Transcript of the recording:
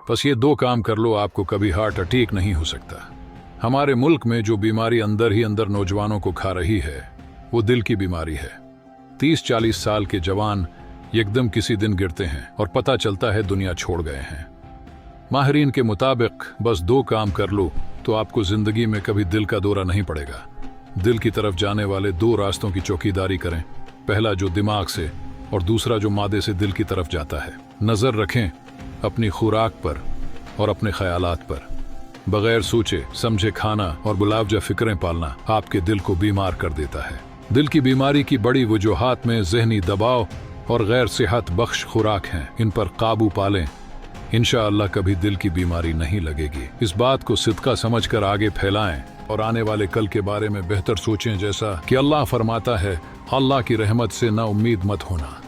बस ये 2 काम कर लो, आपको कभी हार्ट अटैक नहीं हो सकता। हमारे मुल्क में जो बीमारी अंदर ही अंदर नौजवानों को खा रही है वो दिल की बीमारी है। 30-40 साल के जवान एकदम किसी दिन गिरते हैं और पता चलता है दुनिया छोड़ गए हैं। माहिरीन के मुताबिक बस 2 काम कर लो तो आपको जिंदगी में कभी दिल का दौरा नहीं पड़ेगा। दिल की तरफ जाने वाले 2 रास्तों की चौकीदारी करें, पहला जो दिमाग से और दूसरा जो मादे से दिल की तरफ जाता है। नजर रखें अपनी खुराक पर और अपने ख्यालात पर। बगैर सोचे समझे खाना और गुलाबजा फिक्रें पालना आपके दिल को बीमार कर देता है। दिल की बीमारी की बड़ी वजूहात में ज़हनी दबाव और गैर सेहत बख्श खुराक हैं। इन पर काबू पालें, इंशाअल्लाह कभी दिल की बीमारी नहीं लगेगी। इस बात को सिद्का समझकर आगे फैलाएं और आने वाले कल के बारे में बेहतर सोचें, जैसा कि अल्लाह फरमाता है, अल्लाह की रहमत से ना उम्मीद मत होना।